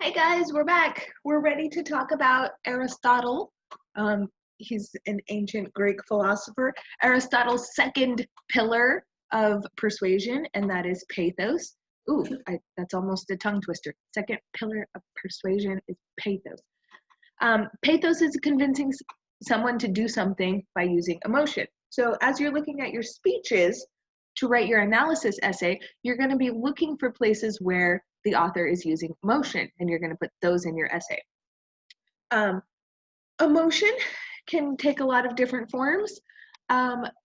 Hey guys, we're back. We're ready to talk about Aristotle. He's an ancient Greek philosopher. Aristotle's second pillar of persuasion, and that is pathos. That's almost a tongue twister. Second pillar of persuasion is pathos. Pathos is convincing someone to do something by using emotion. So as you're looking at your speeches to write your analysis essay, you're going to be looking for places where the author is using emotion, and you're going to put those in your essay. Emotion can take a lot of different forms.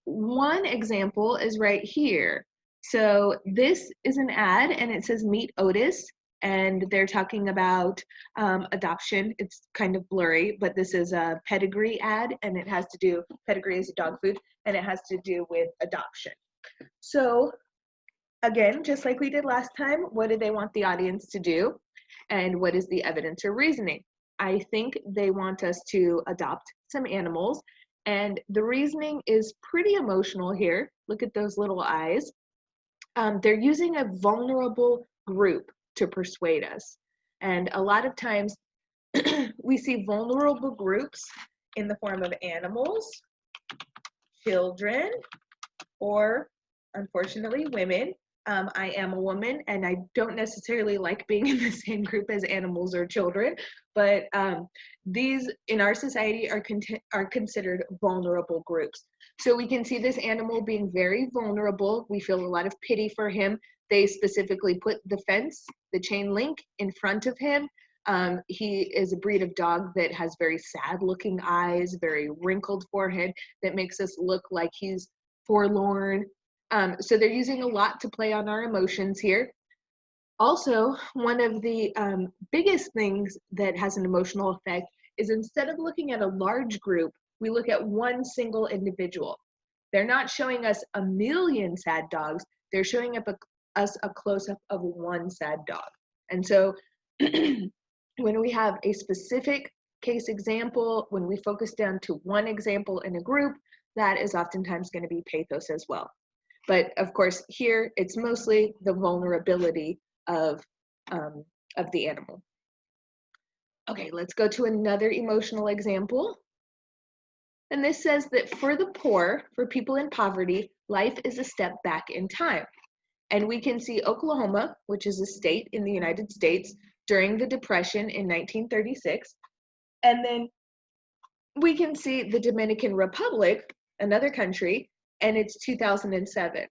One example is right here. So this is an ad, and it says Meet Otis, and they're talking about adoption. It's kind of blurry, but this is a pedigree ad, and it has to do, pedigree is a dog food, and it has to do with adoption. So again, just like we did last time, what do they want the audience to do? And what is the evidence or reasoning? I think they want us to adopt some animals. And the reasoning is pretty emotional here. Look at those little eyes. They're using a vulnerable group to persuade us. And a lot of times we see vulnerable groups in the form of animals, children, or unfortunately women. I am a woman, and I don't necessarily like being in the same group as animals or children, but these in our society are considered vulnerable groups. So we can see this animal being very vulnerable. We feel a lot of pity for him. They specifically put the fence, the chain link, in front of him. He is a breed of dog that has very sad looking eyes, very wrinkled forehead that makes us look like he's forlorn. So they're using a lot to play on our emotions here. Also, one of the biggest things that has an emotional effect is instead of looking at a large group, we look at one single individual. They're not showing us a million sad dogs. They're showing us a close-up of one sad dog. And so when we have a specific case example, when we focus down to one example in a group, that is oftentimes going to be pathos as well. But of course, here it's mostly the vulnerability of the animal. Okay, let's go to another emotional example. And this says that for the poor, for people in poverty, life is a step back in time. And we can see Oklahoma, which is a state in the United States, during the Depression in 1936. And then we can see the Dominican Republic, another country, and it's 2007.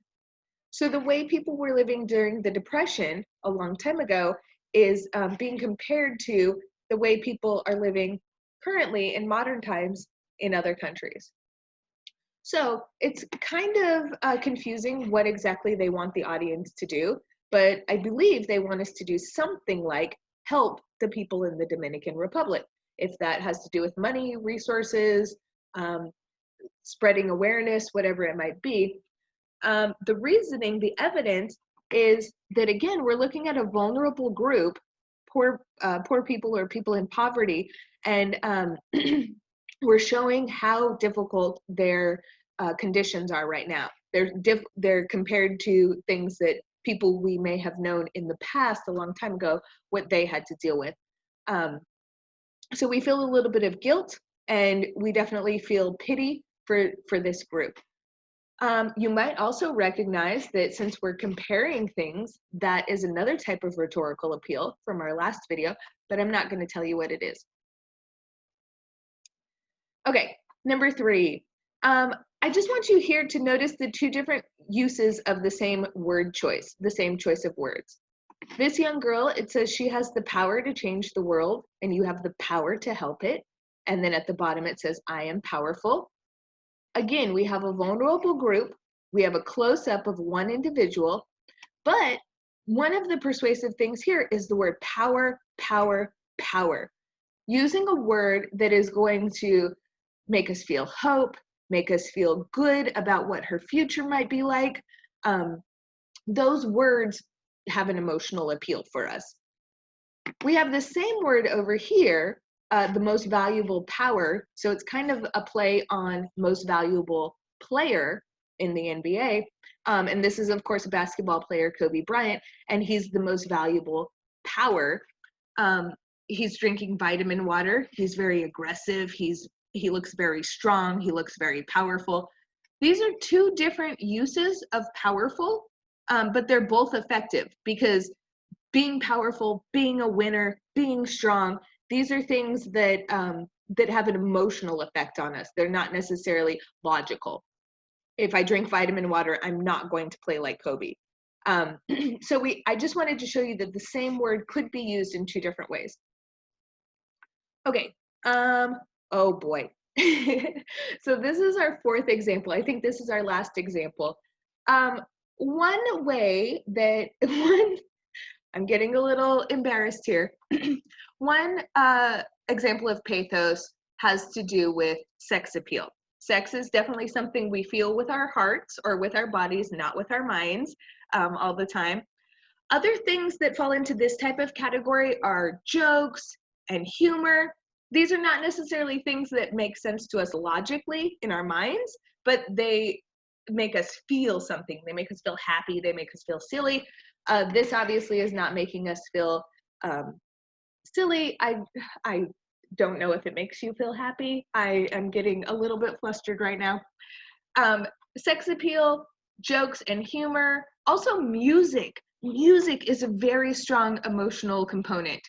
So the way people were living during the Depression a long time ago is being compared to the way people are living currently in modern times in other countries. So it's kind of confusing what exactly they want the audience to do, but I believe they want us to do something like help the people in the Dominican Republic. If that has to do with money, resources, spreading awareness, whatever it might be. The reasoning, the evidence is that, again, we're looking at a vulnerable group, poor people or people in poverty, and we're showing how difficult their conditions are right now. They're compared to things that people we may have known in the past a long time ago, what they had to deal with. So we feel a little bit of guilt, and we definitely feel pity for this group. You might also recognize that since we're comparing things, that is another type of rhetorical appeal from our last video, but I'm not going to tell you what it is. Okay, number 3. I just want you here to notice the two different uses of the same word choice, the same choice of words. This young girl, it says she has the power to change the world, and you have the power to help it. And then at the bottom it says, I am powerful. Again, we have a vulnerable group, we have a close-up of one individual, but one of the persuasive things here is the word power, power, power. Using a word that is going to make us feel hope, make us feel good about what her future might be like. Those words have an emotional appeal for us. We have the same word over here, the most valuable power. So it's kind of a play on most valuable player in the NBA. And this is, of course, a basketball player, Kobe Bryant, and he's the most valuable power. He's drinking vitamin water. He's very aggressive. He looks very strong. He looks very powerful. These are two different uses of powerful, but they're both effective because being powerful, being a winner, being strong, these are things that that have an emotional effect on us. They're not necessarily logical. If I drink vitamin water, I'm not going to play like Kobe. So I just wanted to show you that the same word could be used in two different ways. Okay, oh boy. So this is our fourth example. I think this is our last example. One way that, I'm getting a little embarrassed here. One example of pathos has to do with sex appeal. Sex is definitely something we feel with our hearts or with our bodies, not with our minds, all the time. Other things that fall into this type of category are jokes and humor. These are not necessarily things that make sense to us logically in our minds, but they make us feel something. They make us feel happy. They make us feel silly. This obviously is not making us feel silly. I don't know if it makes you feel happy. I am getting a little bit flustered right now. Sex appeal, jokes and humor, also music. Music is a very strong emotional component.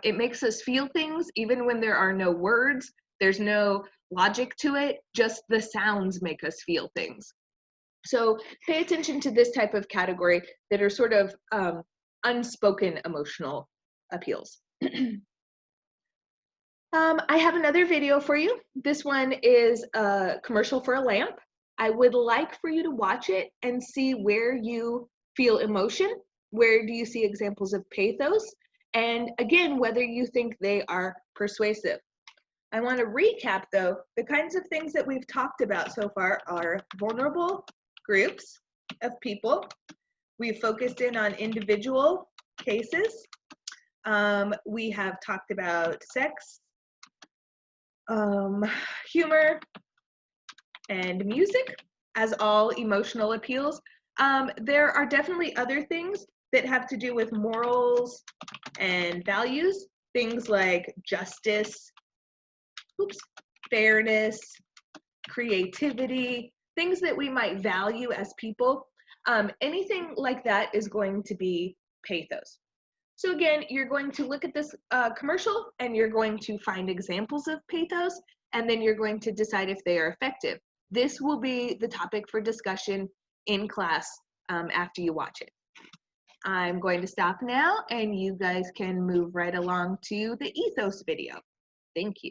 It makes us feel things even when there are no words, there's no logic to it, just the sounds make us feel things. So pay attention to this type of category that are sort of unspoken emotional appeals. I have another video for you. This one is a commercial for a lamp. I would like for you to watch it and see where you feel emotion, where do you see examples of pathos, and again, whether you think they are persuasive. I want to recap though, the kinds of things that we've talked about so far are vulnerable groups of people. We've focused in on individual cases. We have talked about sex, humor, and music as all emotional appeals. There are definitely other things that have to do with morals and values, things like justice, fairness, creativity, things that we might value as people. Anything like that is going to be pathos. So again, you're going to look at this commercial and you're going to find examples of pathos, and then you're going to decide if they are effective. This will be the topic for discussion in class after you watch it. I'm going to stop now and you guys can move right along to the ethos video. Thank you.